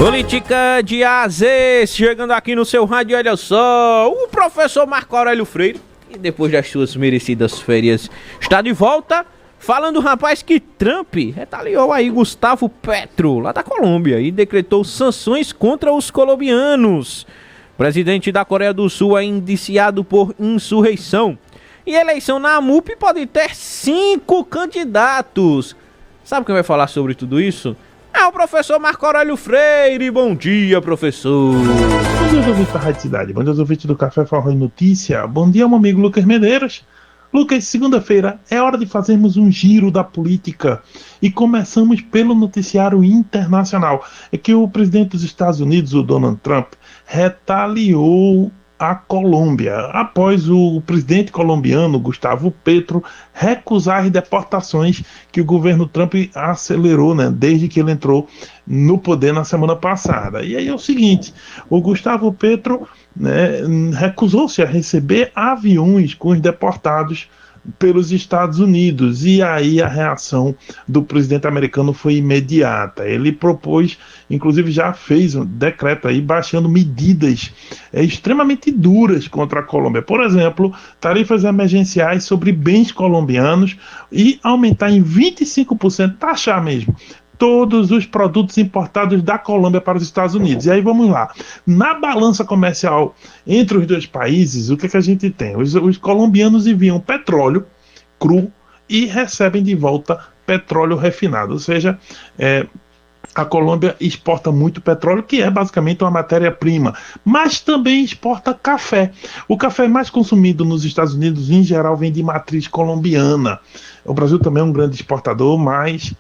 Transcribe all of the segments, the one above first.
Política de A a Z, chegando aqui no seu rádio, olha só, o professor Marco Aurélio Freire, que depois das suas merecidas férias está de volta, falando, rapaz, que Trump retaliou aí Gustavo Petro, lá da Colômbia, e decretou sanções contra os colombianos. O presidente da Coreia do Sul é indiciado por insurreição. E eleição na AMUP pode ter 5 candidatos. Sabe quem vai falar sobre tudo isso? É o professor Marco Aurélio Freire. Bom dia, professor. Bom dia, ouvintes da Rádio Cidade. Bom dia, ouvintes do Café Forró e Notícia. Bom dia, meu amigo Lucas Medeiros. Lucas, segunda-feira é hora de fazermos um giro da política. E começamos pelo noticiário internacional. É que o presidente dos Estados Unidos, o Donald Trump, retaliou a Colômbia, após o presidente colombiano, Gustavo Petro, recusar as deportações que o governo Trump acelerou, desde que ele entrou no poder na semana passada. E aí é o seguinte, o Gustavo Petro recusou-se a receber aviões com os deportados pelos Estados Unidos, e aí a reação do presidente americano foi imediata. Ele propôs, inclusive já fez um decreto aí baixando medidas extremamente duras contra a Colômbia. Por exemplo, tarifas emergenciais sobre bens colombianos e aumentar em 25%, taxar mesmo, todos os produtos importados da Colômbia para os Estados Unidos. E aí vamos lá. Na balança comercial entre os dois países, o que a gente tem? Os colombianos enviam petróleo cru e recebem de volta petróleo refinado. Ou seja, a Colômbia exporta muito petróleo, que é basicamente uma matéria-prima, mas também exporta café. O café mais consumido nos Estados Unidos, em geral, vem de matriz colombiana. O Brasil também é um grande exportador, mas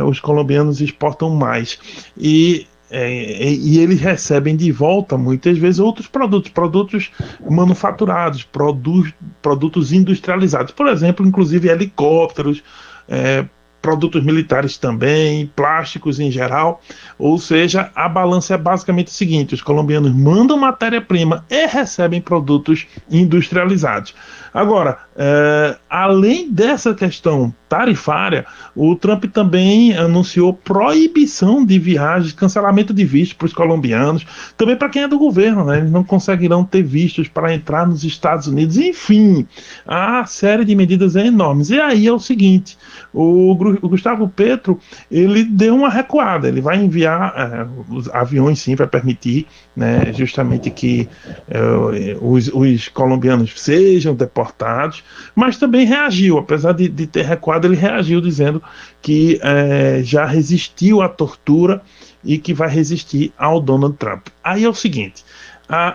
os colombianos exportam mais. E eles recebem de volta, muitas vezes, outros produtos manufaturados, produtos industrializados. Por exemplo, inclusive helicópteros, produtos militares também, plásticos em geral. Ou seja, a balança é basicamente o seguinte: os colombianos mandam matéria-prima e recebem produtos industrializados. Agora, além dessa questão tarifária, o Trump também anunciou proibição de viagens, cancelamento de vistos para os colombianos, também para quem é do governo, eles não conseguirão ter vistos para entrar nos Estados Unidos. Enfim, a série de medidas é enormes. E aí é o seguinte, o Gustavo Petro, ele deu uma recuada, ele vai enviar os aviões, sim, vai permitir, justamente que os colombianos sejam deportados, mas também reagiu, apesar de ter recuado, ele reagiu dizendo que já resistiu à tortura e que vai resistir ao Donald Trump. Aí é o seguinte,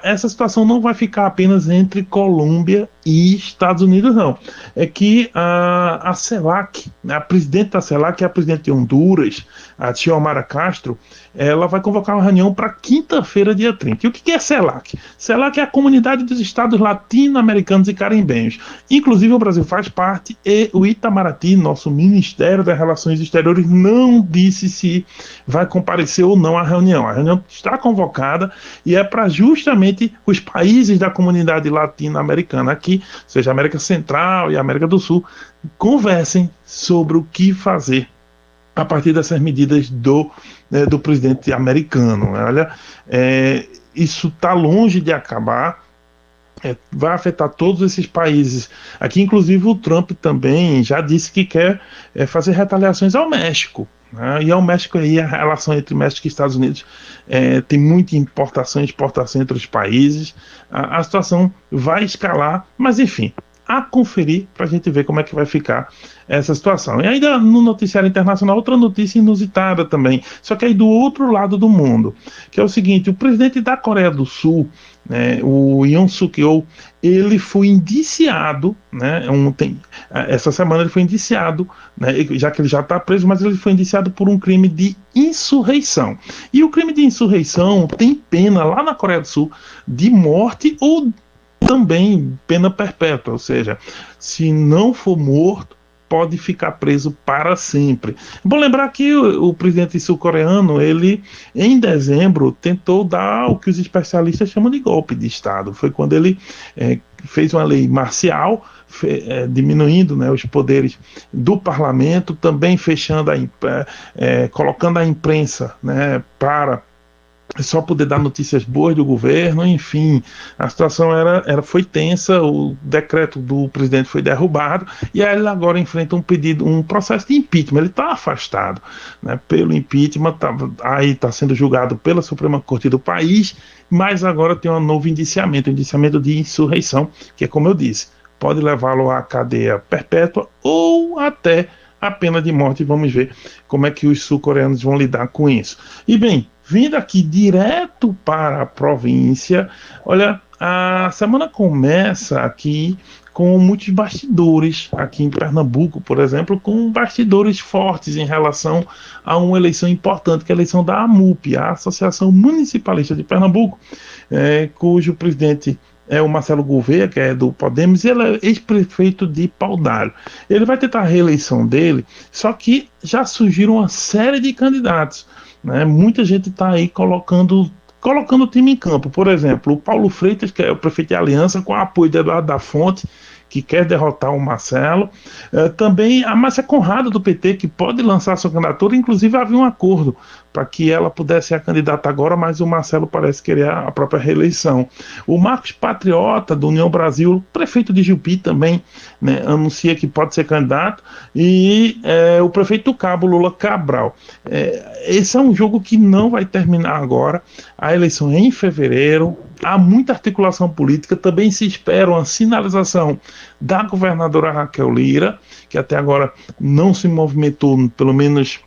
essa situação não vai ficar apenas entre Colômbia e Estados Unidos, não. É que a CELAC, a presidente da CELAC, que é a presidente de Honduras, a Xiomara Castro, ela vai convocar uma reunião para quinta-feira, dia 30. E o que é CELAC? CELAC é a Comunidade dos Estados Latino-Americanos e Caribenhos. Inclusive o Brasil faz parte, e o Itamaraty, nosso Ministério das Relações Exteriores, não disse se vai comparecer ou não à reunião. A reunião está convocada e é para justamente os países da comunidade latino-americana aqui, seja a América Central e a América do Sul, conversem sobre o que fazer a partir dessas medidas do presidente americano. Olha, isso está longe de acabar, vai afetar todos esses países. Aqui, inclusive, o Trump também já disse que quer fazer retaliações ao México. E ao México, aí, a relação entre México e Estados Unidos tem muita importação e exportação entre os países. A situação vai escalar, mas enfim, a conferir para a gente ver como é que vai ficar essa situação. E ainda no noticiário internacional, outra notícia inusitada também, só que aí do outro lado do mundo, que é o seguinte: o presidente da Coreia do Sul, o Yoon Suk-yeol, ele foi indiciado, essa semana ele foi indiciado, já que ele já está preso, mas ele foi indiciado por um crime de insurreição. E o crime de insurreição tem pena lá na Coreia do Sul de morte ou também pena perpétua, ou seja, se não for morto, pode ficar preso para sempre. Bom lembrar que o presidente sul-coreano, ele em dezembro tentou dar o que os especialistas chamam de golpe de Estado. Foi quando ele fez uma lei marcial, diminuindo os poderes do parlamento, também fechando colocando a imprensa para só poder dar notícias boas do governo, enfim, a situação foi tensa, o decreto do presidente foi derrubado, e aí ele agora enfrenta um processo de impeachment, ele está afastado, né, pelo impeachment, aí está sendo julgado pela Suprema Corte do país, mas agora tem um novo indiciamento, um indiciamento de insurreição, que é como eu disse, pode levá-lo à cadeia perpétua ou até a pena de morte. Vamos ver como é que os sul-coreanos vão lidar com isso. E bem, vindo aqui direto para a província, olha, a semana começa aqui com muitos bastidores, aqui em Pernambuco, por exemplo, com bastidores fortes em relação a uma eleição importante, que é a eleição da AMUP, a Associação Municipalista de Pernambuco, cujo presidente é o Marcelo Gouveia, que é do Podemos, e ele é ex-prefeito de Paudalho. Ele vai tentar a reeleição dele, só que já surgiram uma série de candidatos, né? Muita gente está aí colocando o time em campo. Por exemplo, o Paulo Freitas, que é o prefeito de Aliança, com o apoio de Eduardo da Fonte, que quer derrotar o Marcelo. Também a Márcia Conrado, do PT, que pode lançar sua candidatura. Inclusive, havia um acordo para que ela pudesse ser a candidata agora, mas o Marcelo parece querer a própria reeleição. O Marcos Patriota, do União Brasil, prefeito de Jupi também, né, anuncia que pode ser candidato. E o prefeito do Cabo, Lula Cabral. Esse é um jogo que não vai terminar agora. A eleição é em fevereiro. Há muita articulação política, também se espera uma sinalização da governadora Raquel Lira, que até agora não se movimentou, pelo menos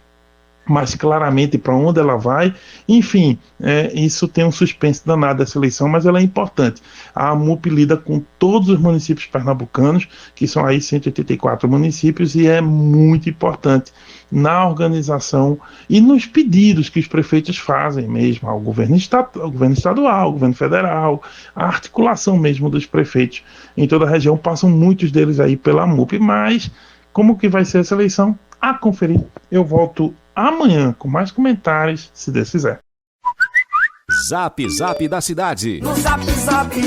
mais claramente, para onde ela vai. Enfim, isso tem um suspense danado essa eleição, mas ela é importante. A AMUP lida com todos os municípios pernambucanos, que são aí 184 municípios, e é muito importante na organização e nos pedidos que os prefeitos fazem mesmo ao governo estadual, ao governo federal, a articulação mesmo dos prefeitos em toda a região. Passam muitos deles aí pela AMUP, mas como que vai ser essa eleição? A conferir. Eu volto amanhã com mais comentários, se Deus quiser. Zap Zap da Cidade. No Zap Zap.